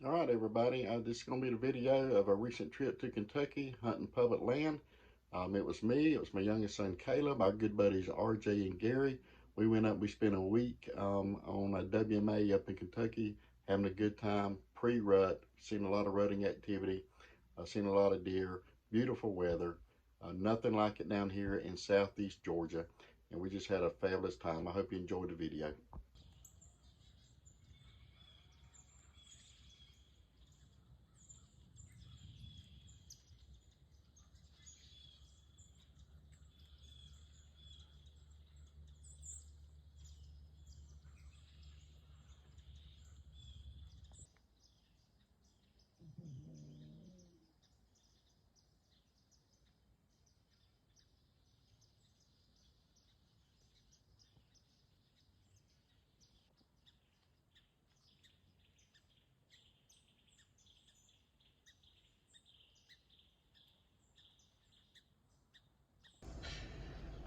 All right, everybody. This is going to be the video of a recent trip to Kentucky hunting public land. It was me, it was my youngest son Caleb, our good buddies RJ and Gary. We went up, we spent a week on a WMA up in Kentucky, having a good time, pre-rut, seen a lot of rutting activity, seen a lot of deer, beautiful weather, nothing like it down here in southeast Georgia. And we just had a fabulous time. I hope you enjoyed the video.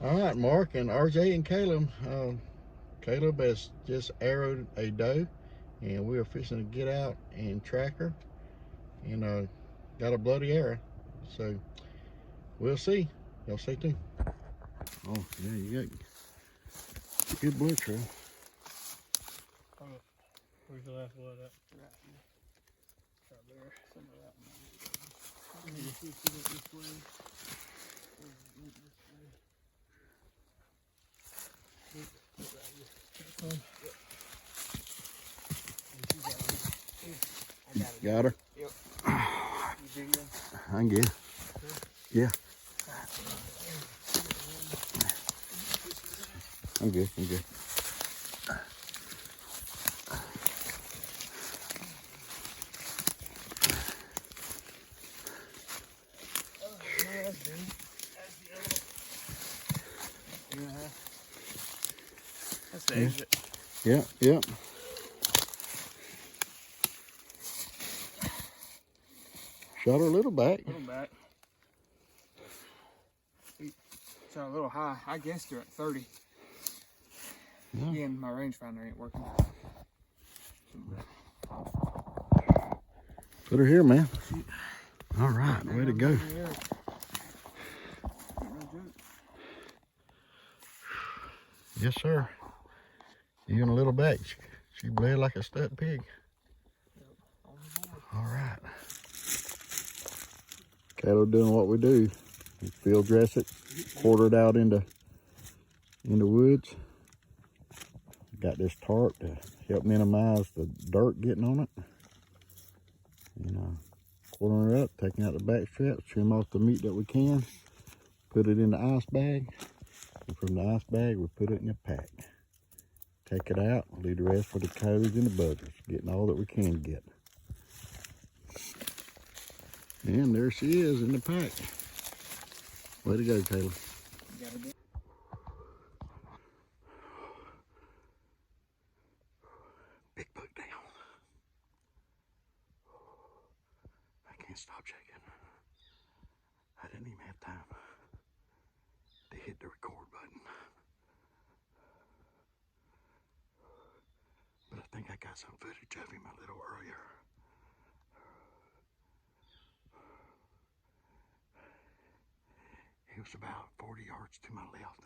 All right, Mark and RJ and Caleb. Caleb has just arrowed a doe, and we are fixing to get out and track her, and got a bloody arrow. So we'll see. Y'all stay tuned. Oh yeah, you got good blood trail. Oh, where's the last blood at? Right here. Right there. Somewhere out in there. I need to see if you went this way. Went this way. Look right here. Yep. I got it. Got her? Yep. You video? I can get. Yeah. I'm good. I'm good. That's the exit. Yeah, yeah. Shot her a little back. A little back. Shot a little high. I guessed her at 30. Yeah. Again, my rangefinder ain't working. Put her here, man. All right, way to go. Yes, sir. Even a little back. She bled like a stud pig. All right. Cattle doing what we do. We field dress it, quarter it out into woods. Got this tarp to help minimize the dirt getting on it. And quartering it up, taking out the back straps, trim off the meat that we can, put it in the ice bag, and from the ice bag we put it in a pack. Take it out, leave the rest for the coyotes and the buzzards, getting all that we can get. And there she is in the pack. Way to go, Caleb. Big book down. I can't stop shaking. I didn't even have time to hit the record button. But I think I got some footage of him a little earlier. He was about 40 yards to my left.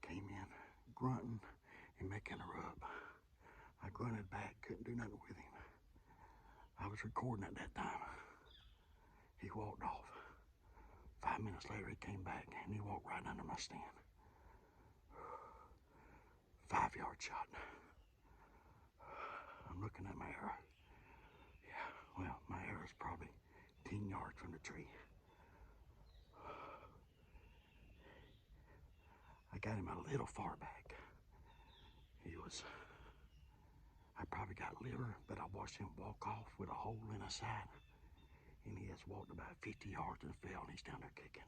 Came in grunting and making a rub. I grunted back, couldn't do nothing with him. I was recording at that time. He walked off. 5 minutes later he came back and he walked right under my stand. 5-yard shot. I'm looking at my arrow. Yeah, well, my arrow's probably 10 yards from the tree. I got him a little far back. I probably got liver, but I watched him walk off with a hole in his side. And he has walked about 50 yards and fell, and he's down there kicking.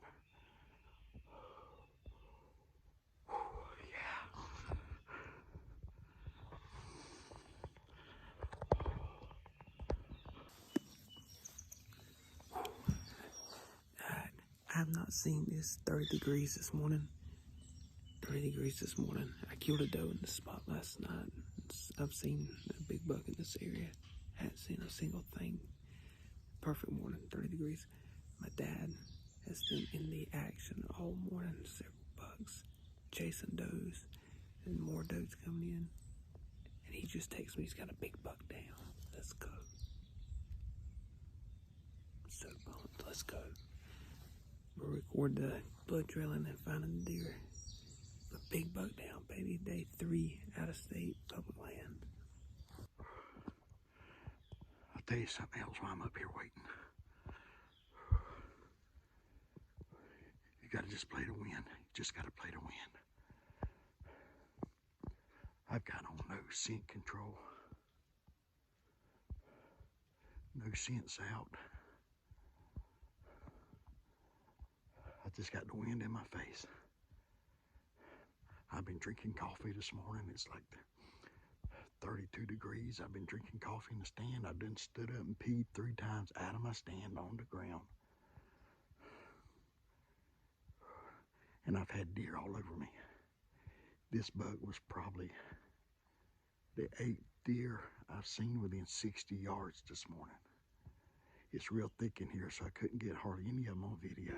I've not seen this 30 degrees this morning. 30 degrees this morning. I killed a doe in this spot last night. I've seen a big buck in this area. Hadn't seen single thing. Perfect morning, 30 degrees. My dad has been in the action all morning, several bucks, chasing does, and more does coming in. And he just texts me, he's got a big buck down. Let's go. So pumped, let's go. We'll record the blood drilling and finding the deer. A big buck down, baby. Day 3 out of state public land. I'll tell you something else while I'm up here waiting. You gotta just play to win. You just gotta play to win. I've got on no scent control. No scents out. I just got the wind in my face. I've been drinking coffee this morning. It's like 32 degrees. I've been drinking coffee in the stand. I've done stood up and peed 3 times out of my stand on the ground. And I've had deer all over me. This buck was probably the 8th deer I've seen within 60 yards this morning. It's real thick in here, so I couldn't get hardly any of them on video.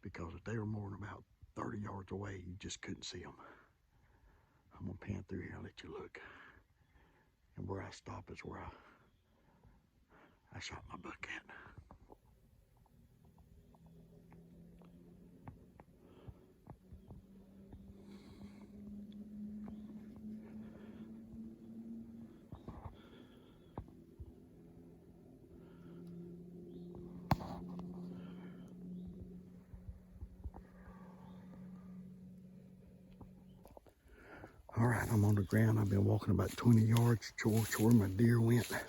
Because if they were more than about 30 yards away, you just couldn't see them. I'm gonna pan through here and let you look. And where I stop is where I shot my buck at. All right, I'm on the ground. I've been walking about 20 yards towards where my deer went. I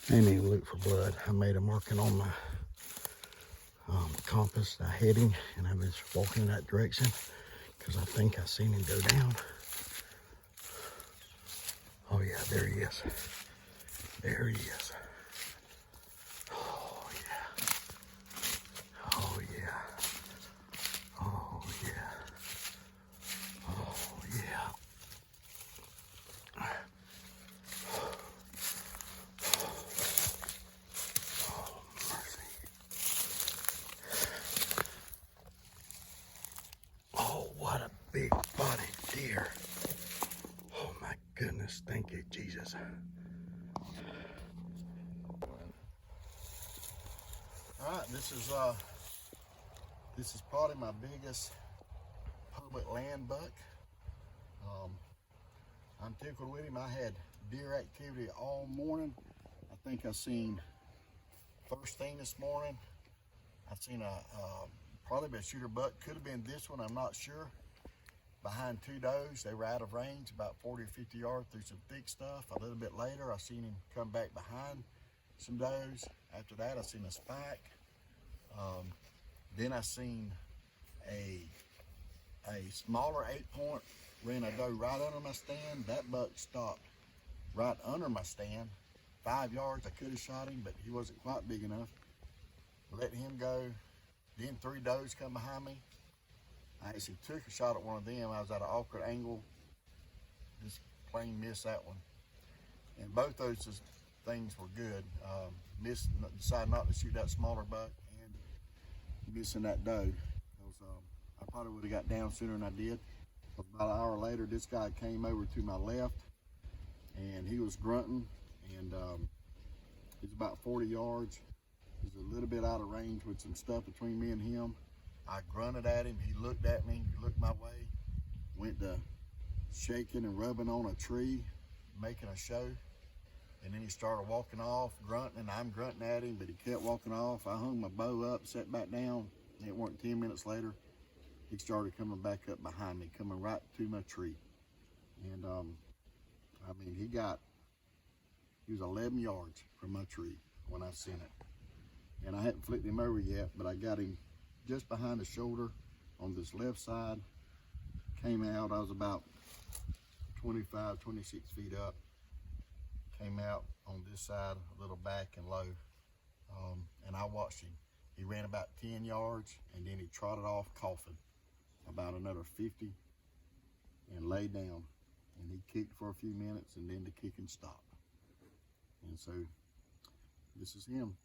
didn't even look for blood. I made a marking on my compass, the heading, and I was walking in that direction because I think I seen him go down. Oh yeah, there he is. There he is. Oh yeah. Oh yeah. Oh yeah. Oh yeah. Oh mercy. Oh, what a big bodied deer. Oh my goodness, thank you, Jesus. All right, this is probably my biggest public land buck. I'm tickled with him. I had deer activity all morning. I think I seen first thing this morning. I seen probably a shooter buck. Could have been this one, I'm not sure. Behind 2 does. They were out of range, about 40 or 50 yards through some thick stuff. A little bit later, I seen him come back behind some does. After that, I seen a spike. Then I seen a smaller 8-point, ran a doe right under my stand. That buck stopped right under my stand. 5 yards, I could have shot him, but he wasn't quite big enough. Let him go. Then 3 does come behind me. I actually took a shot at one of them. I was at an awkward angle. Just plain missed that one. And both those things were good. Decided not to shoot that smaller buck and missing that doe. I probably would have got down sooner than I did. About an hour later, this guy came over to my left and he was grunting, and he's about 40 yards. He's a little bit out of range with some stuff between me and him. I grunted at him, he looked at me, he looked my way, went to shaking and rubbing on a tree, making a show. And then he started walking off, grunting, and I'm grunting at him, but he kept walking off. I hung my bow up, sat back down. It weren't 10 minutes later, he started coming back up behind me, coming right to my tree. And I mean, he was 11 yards from my tree when I seen it. And I hadn't flipped him over yet, but I got him just behind the shoulder on this left side. Came out, I was about 25, 26 feet up. Came out on this side, a little back and low. And I watched him. He ran about 10 yards and then he trotted off coughing about another 50 and laid down. And he kicked for a few minutes and then the kicking stopped. And so this is him.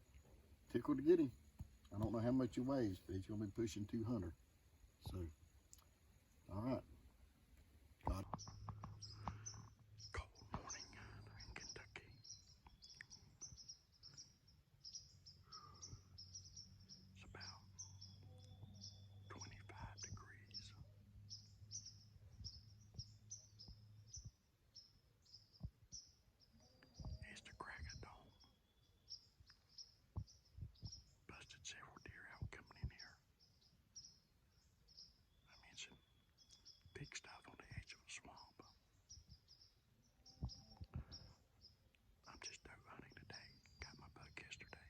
Tickled to get him. I don't know how much he weighs, but he's gonna be pushing 200. So, all right. God. Cold morning in Kentucky. It's about 25 degrees. It's the crack of dawn. Busted several deer out coming in here. I mean, some big stuff on the edge of a swamp. I'm just out hunting today. Got my buck yesterday.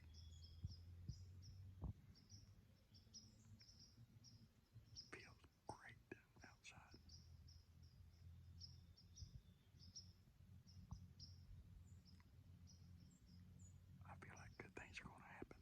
Feels great outside. I feel like good things are going to happen.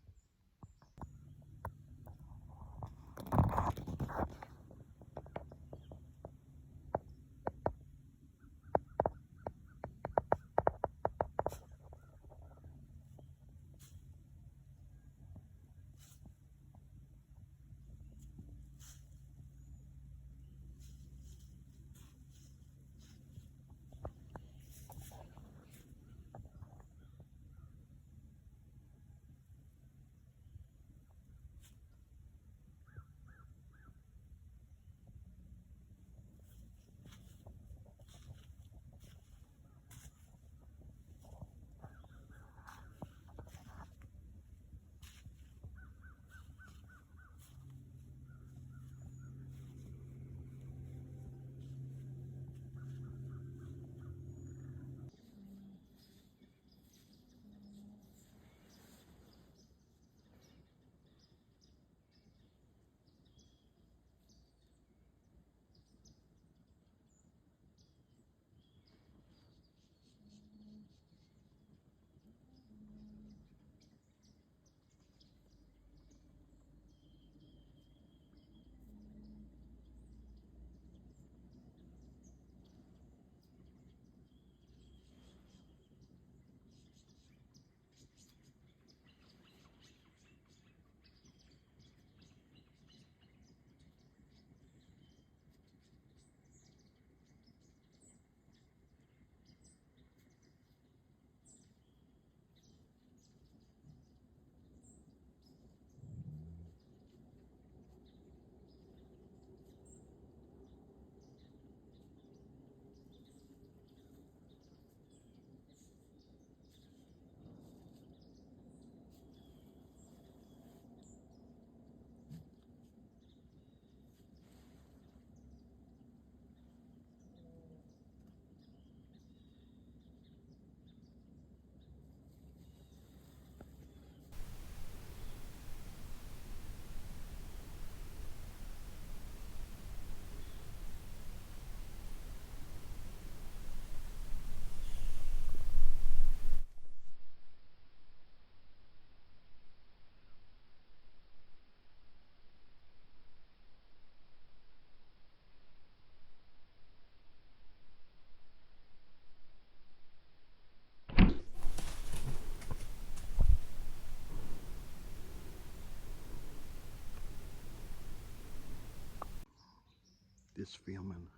This filming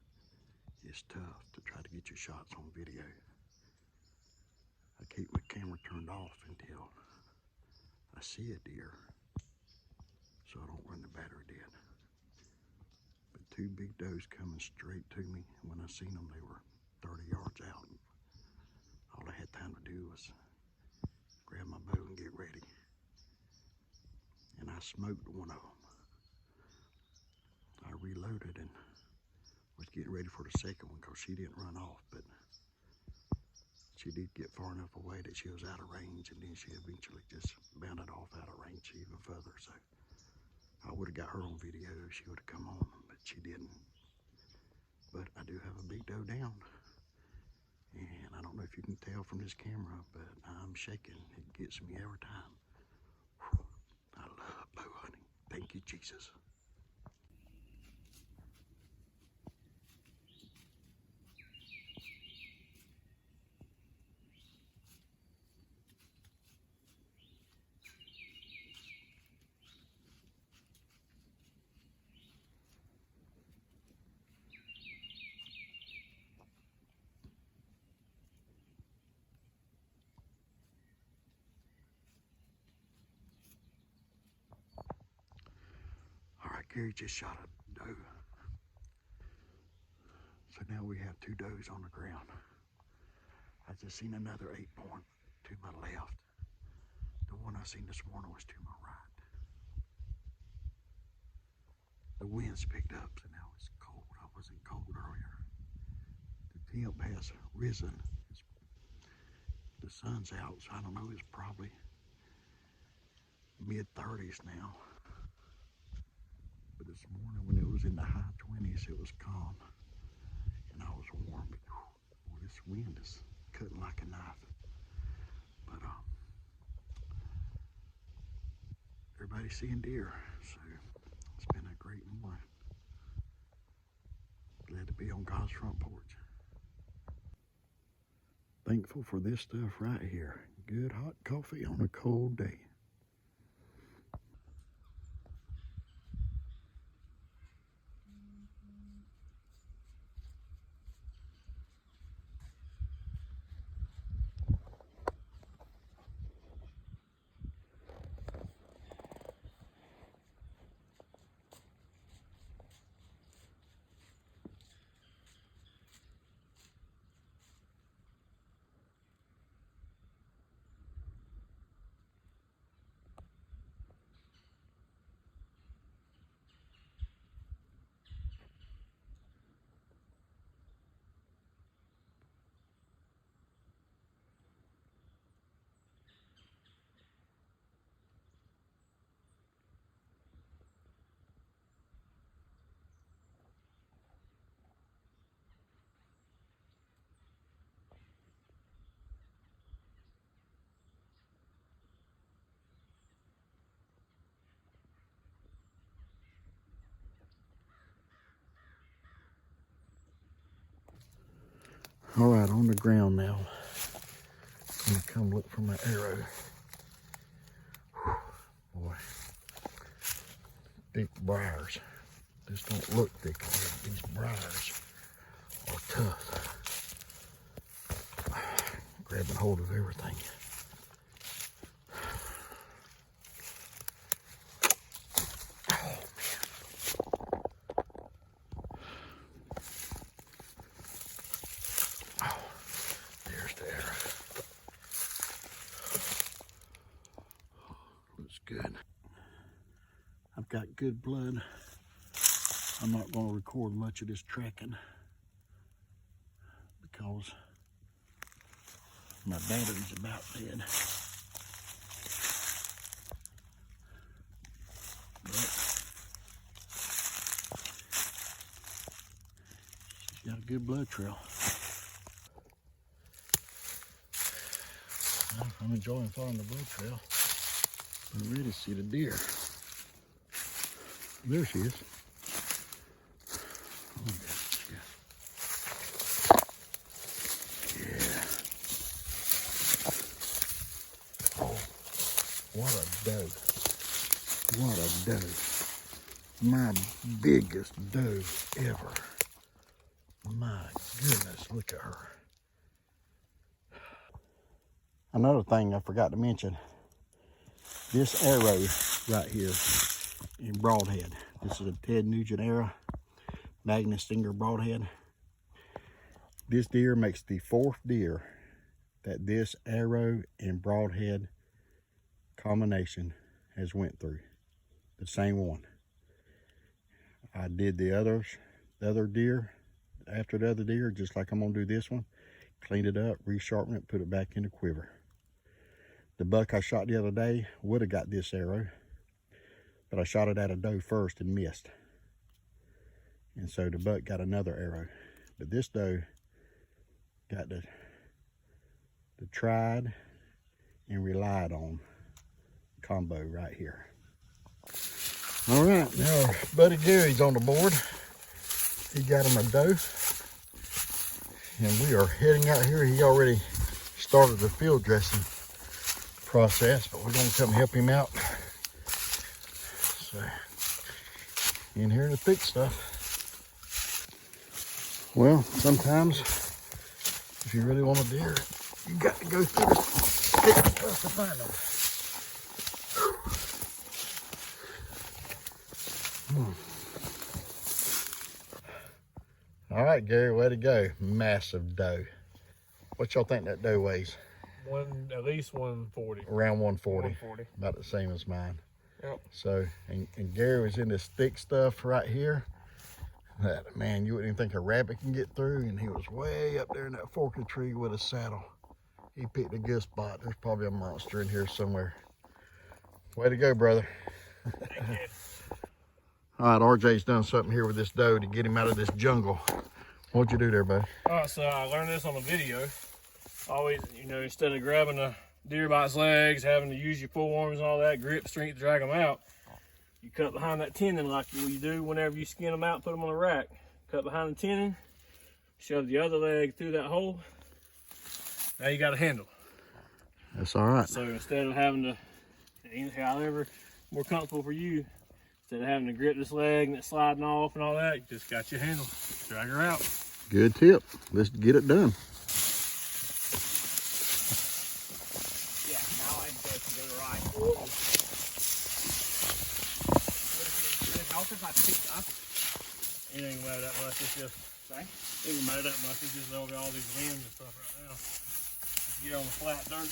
is tough to try to get your shots on video. I keep my camera turned off until I see a deer, so I don't run the battery dead. But two big does coming straight to me. When I seen them, they were 30 yards out. All I had time to do was grab my bow and get ready. And I smoked one of them. I reloaded and was getting ready for the second one because she didn't run off, but she did get far enough away that she was out of range, and then she eventually just bounded off out of range even further. So I would have got her on video if she would have come on, but she didn't. But I do have a big doe down, and I don't know if you can tell from this camera, but I'm shaking. It gets me every time. Whew. I love bow hunting. Thank you, Jesus. Gary just shot a doe. So now we have 2 does on the ground. I just seen another 8-point to my left. The one I seen this morning was to my right. The wind's picked up, so now it's cold. I wasn't cold earlier. The temp has risen. The sun's out, so I don't know, it's probably mid-30s now. But this morning when it was in the high 20s, it was calm. And I was warm, but boy, this wind is cutting like a knife. But everybody's seeing deer, so it's been a great morning. Glad to be on God's front porch. Thankful for this stuff right here. Good hot coffee on a cold day. All right, on the ground now. I'm gonna come look for my arrow. Whew, boy, thick briars. This don't look thick. These briars are tough. Grabbing hold of everything. Good. I've got good blood. I'm not going to record much of this tracking because my battery's about dead. But she's got a good blood trail. Well, I'm enjoying following the blood trail. I'm ready to see the deer. There she is. Oh, yeah. Oh, what a doe. What a doe. My biggest doe ever. My goodness, look at her. Another thing I forgot to mention. This arrow right here in broadhead. This is a Ted Nugent arrow, Magnus Stinger broadhead. This deer makes the 4th deer that this arrow and broadhead combination has went through. The same one. I did the other deer, after the other deer, just like I'm gonna do this one. Cleaned it up, resharpened it, put it back in the quiver. The buck I shot the other day would have got this arrow, but I shot it at a doe first and missed. And so the buck got another arrow. But this doe got the tried and relied on combo right here. All right, now our buddy Gary's on the board. He got him a doe. And we are heading out here. He already started the field dressing process, but we're gonna come help him out. So, in here in the thick stuff. Well, sometimes if you really want a deer, you got to go through the thick stuff to find them. All right, Gary, way to go. Massive doe. What y'all think that doe weighs? At least 140. Around 140. 140. About the same as mine. Yep. So, and Gary was in this thick stuff right here that, man, you wouldn't even think a rabbit can get through, and he was way up there in that fork of the tree with a saddle. He picked a good spot. There's probably a monster in here somewhere. Way to go, brother. All right, RJ's done something here with this doe to get him out of this jungle. What'd you do there, buddy? All right, so I learned this on a video. Always, you know, instead of grabbing a deer by its legs, having to use your forearms and all that grip strength to drag them out, you cut behind that tendon like you do whenever you skin them out and put them on a rack. Cut behind the tendon, shove the other leg through that hole. Now you got a handle. That's all right. So instead of having to, however more comfortable for you, instead of having to grip this leg and it sliding off and all that, you just got your handle. Drag her out. Good tip. Let's get it done. Yeah, now I go to the right. It ain't matter that much. It's just, sorry? It ain't matter that much. It's just over all these limbs and stuff right now. Let's get on the flat dirt.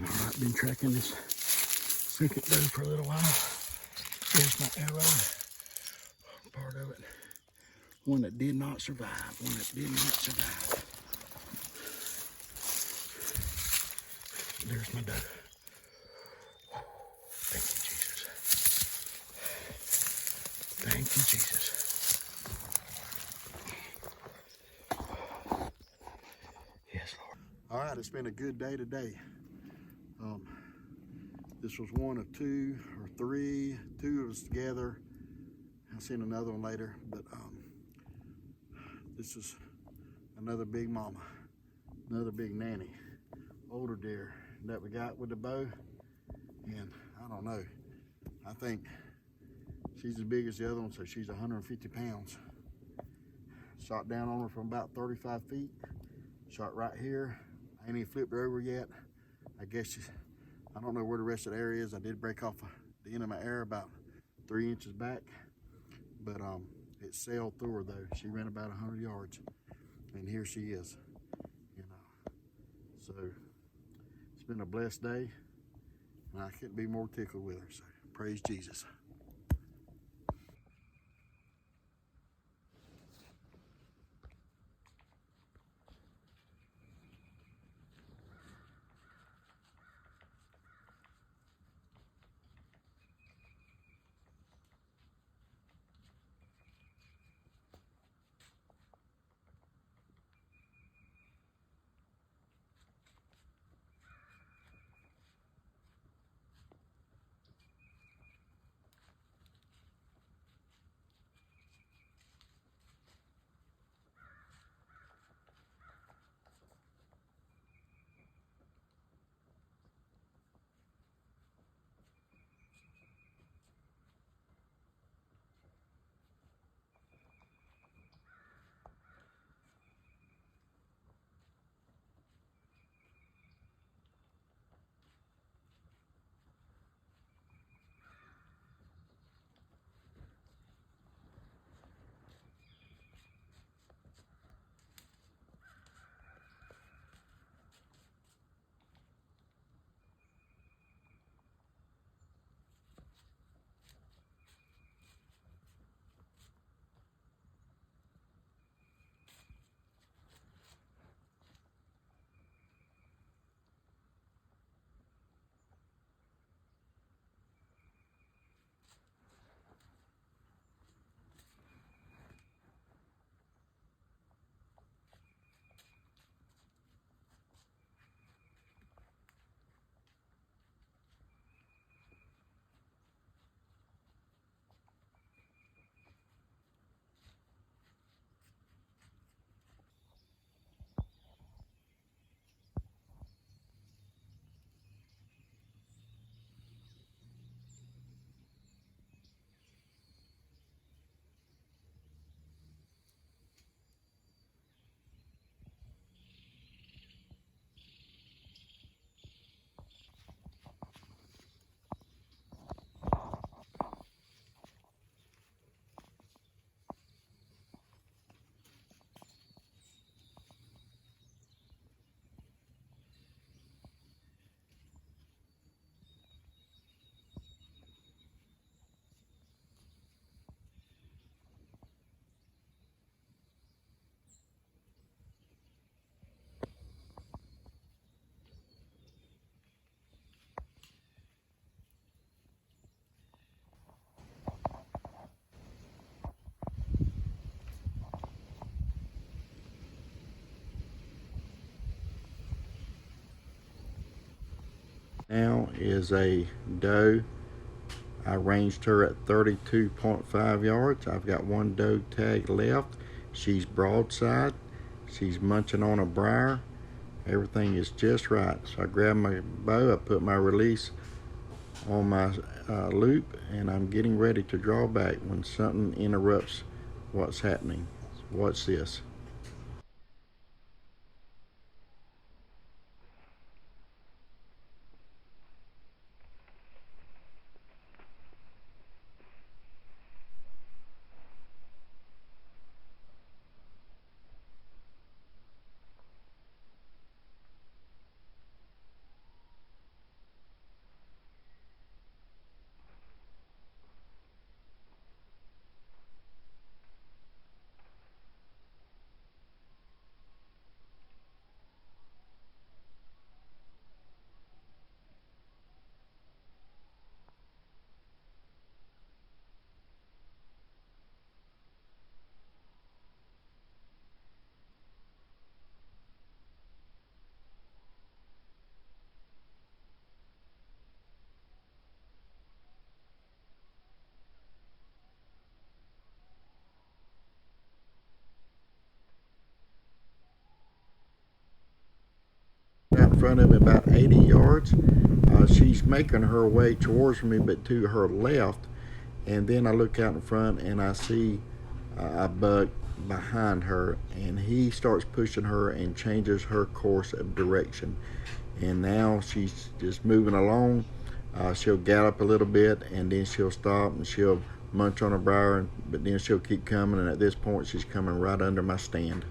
All right, been tracking this second doe for a little while. There's my arrow, part of it. One that did not survive, one that did not survive. There's my doe. Thank you, Jesus. Thank you, Jesus. Yes, Lord. All right, it's been a good day today. This was one of two or three, two of us together. I'll send another one later, but this is another big mama, another big nanny, older deer that we got with the bow. And I don't know, I think she's as big as the other one, so she's 150 pounds. Shot down on her from about 35 feet, shot right here. I ain't even flipped her over yet. I guess she's, I don't know where the rest of the arrow is. I did break off the end of my arrow about 3 inches back, but it sailed through her though. She ran about 100 yards, and here she is. You know, so it's been a blessed day, and I couldn't be more tickled with her. So praise Jesus. Now is a doe. I ranged her at 32.5 yards. I've got one doe tag left. She's broadside. She's munching on a briar. Everything is just right. So I grab my bow, I put my release on my loop, and I'm getting ready to draw back when something interrupts what's happening. Watch this. Out in front of me about 80 yards. She's making her way towards me, but to her left. And then I look out in front and I see a buck behind her, and he starts pushing her and changes her course of direction. And now she's just moving along. She'll gallop a little bit, and then she'll stop and she'll munch on a briar, but then she'll keep coming, and at this point she's coming right under my stand.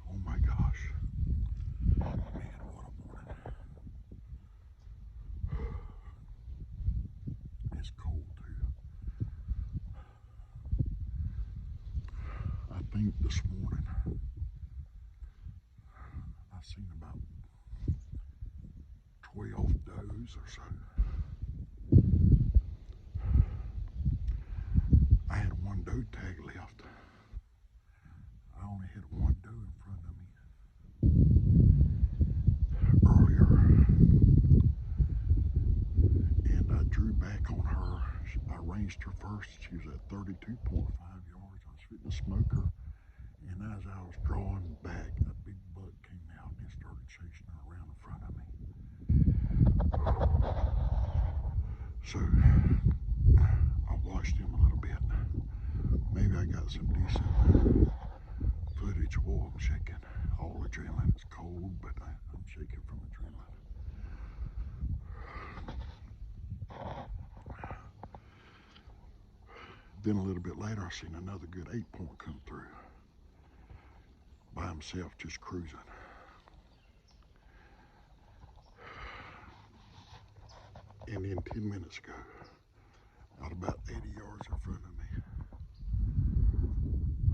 Oh my gosh. Man, what a morning. It's cold too. I think this morning I seen about 12 does or so. I had one doe tag left. I only had one doe in front of me earlier, and I drew back on her. I ranged her first. She was at 32.5 yards. I was fitting to smoke her, and as I was drawing back, a big buck came out and started chasing her around in front of me. So I watched him a little bit. Maybe I got some decent footage. Whoa, I'm shaking. All adrenaline. It's cold, but I'm shaking from adrenaline. Then a little bit later, I seen another good 8-point come through by himself, just cruising. And then 10 minutes ago, not about 80 yards in front of me,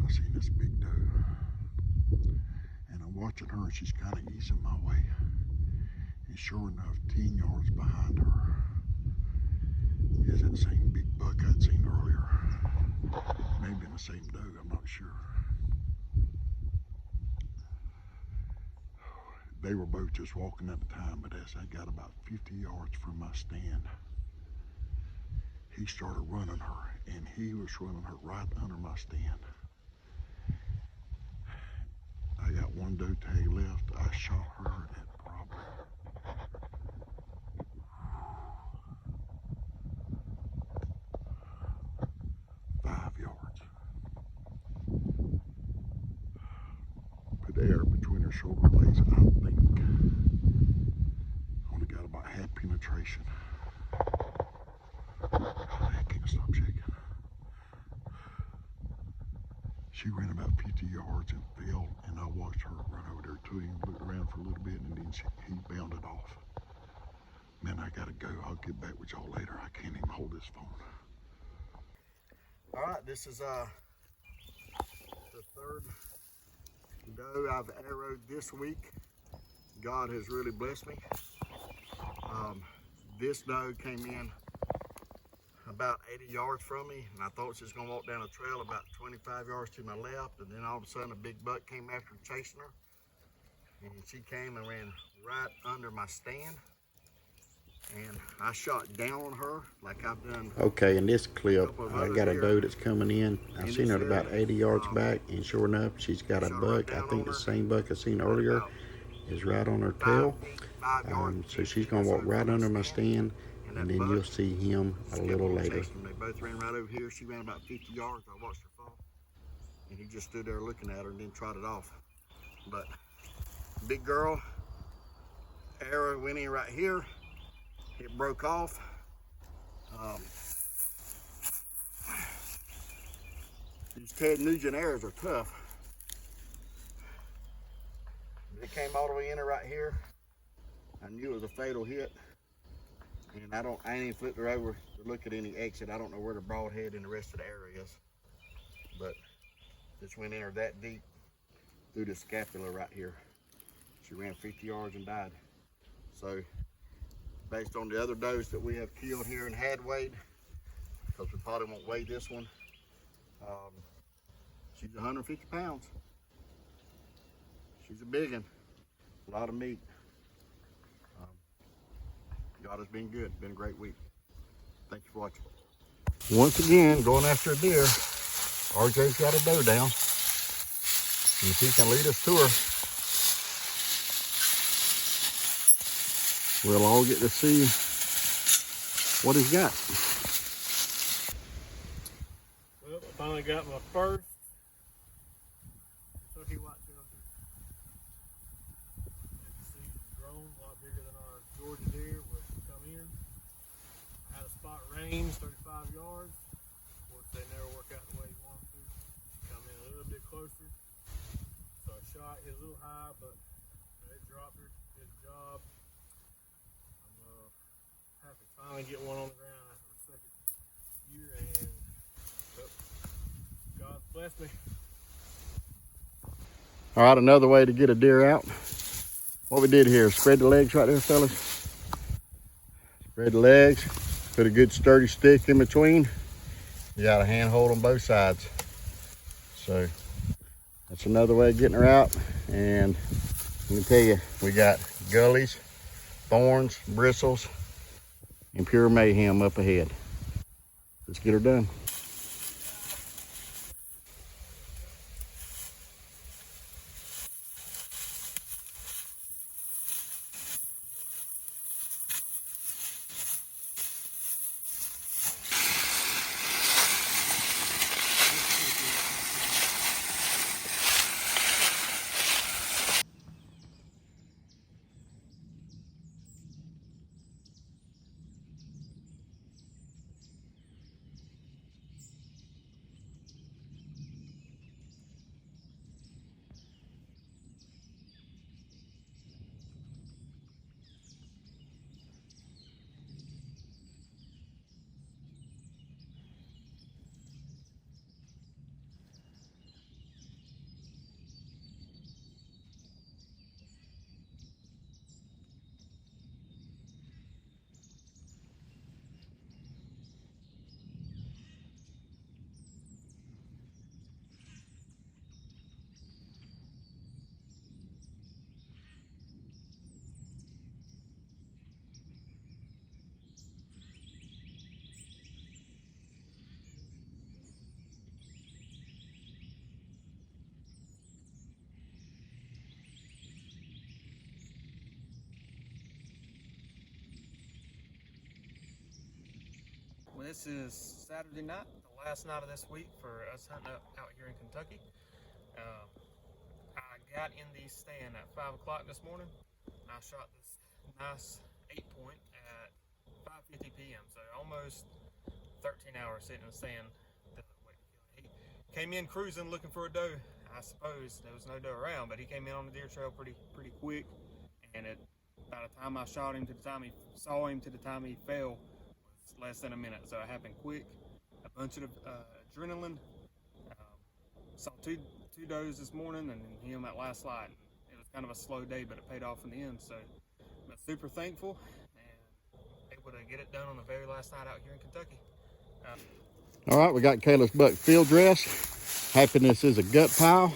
I seen this big doe. And I'm watching her, and she's kind of easing my way. And sure enough, 10 yards behind her is that same big buck I'd seen earlier. Maybe in the same doe, I'm not sure. They were both just walking at the time, but as I got about 50 yards from my stand, he started running her, and he was running her right under my stand. I got one doe tag left. I shot her at probably 5 yards. Put the air between her shoulder blades, I think. Only got about half penetration. I can't stop shaking. She ran about 50 yards and fell, and I watched her run over there to him, look around for a little bit, and then he bounded off. Man, I gotta go. I'll get back with y'all later. I can't even hold this phone. All right, this is the third doe I've arrowed this week. God has really blessed me. This doe came in about 80 yards from me, and I thought she was gonna walk down a trail about 25 yards to my left, and then all of a sudden a big buck came after chasing her, and she came and ran right under my stand, and I shot down on her like I've done. Okay, in this clip, I got a doe that's coming in. I've seen her at about 80 yards back, and sure enough, she's got a buck. I think the same buck I seen earlier is right on her tail. So she's gonna walk right under my stand, and then you'll see him a little later. They both ran right over here. She ran about 50 yards. I watched her fall, and he just stood there looking at her and then trotted off. But big girl, arrow went in right here. It broke off. These Ted Nugent arrows are tough. It came all the way in her right here. I knew it was a fatal hit, and I ain't even flipped her over to look at any exit. I don't know where the broadhead and the rest of the arrow is, but this went in her that deep through the scapula right here. She ran 50 yards and died. So based on the other does that we have killed here and had weighed, because we probably won't weigh this one, she's 150 pounds. She's a big one, a lot of meat. God has been good. Been a great week. Thank you for watching. Once again, going after a deer. RJ's got a doe down. And if he can lead us to her, we'll all get to see what he's got. Well, I finally got my first Kentucky whitetail deer. As you see, it's grown a lot bigger than our Georgia deer would come in. I had a spot range, 35 yards. Of course, they never work out the way you want them to. Come in a little bit closer. So I shot, hit a little high, but it dropped her, did the job. I'm happy to finally get one on the ground after the second year, and God's blessed me. All right, another way to get a deer out. What we did here, spread the legs right there, fellas. Spread the legs, put a good sturdy stick in between. You got a handhold on both sides. So that's another way of getting her out. And let me tell you, we got gullies, thorns, bristles, and pure mayhem up ahead. Let's get her done. This is Saturday night, the last night of this week for us hunting out here in Kentucky. I got in the stand at 5 o'clock this morning. And I shot this nice 8-point at 5:50 p.m. So almost 13 hours sitting in the stand. He came in cruising looking for a doe. I suppose there was no doe around, but he came in on the deer trail pretty quick. And by the time I shot him to the time he saw him to the time he fell was less than a minute. So it happened quick. A bunch of adrenaline. Saw two does this morning and him at last light. It was kind of a slow day, but it paid off in the end. So I'm super thankful and able to get it done on the very last night out here in Kentucky. All right, we got Caleb's buck field dress. Happiness is a gut pile.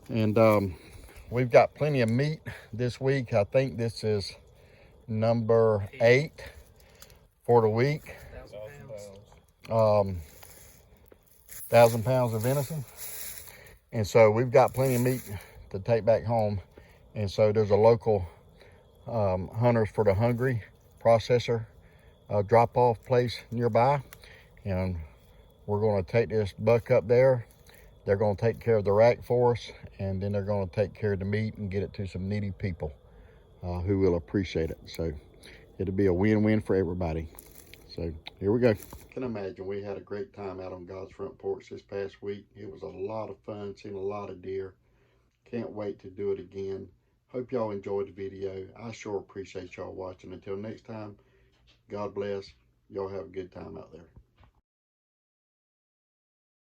And we've got plenty of meat this week. I think this is number 8 for the week. 1,000 pounds of venison. And so we've got plenty of meat to take back home. And so there's a local Hunters for the Hungry processor drop-off place nearby. And we're going to take this buck up there. They're going to take care of the rack for us, and then they're going to take care of the meat and get it to some needy people who will appreciate it. So it'll be a win-win for everybody. So here we go. I can imagine we had a great time out on God's front porch this past week. It was a lot of fun, seeing a lot of deer. Can't wait to do it again. Hope y'all enjoyed the video. I sure appreciate y'all watching. Until next time, God bless. Y'all have a good time out there.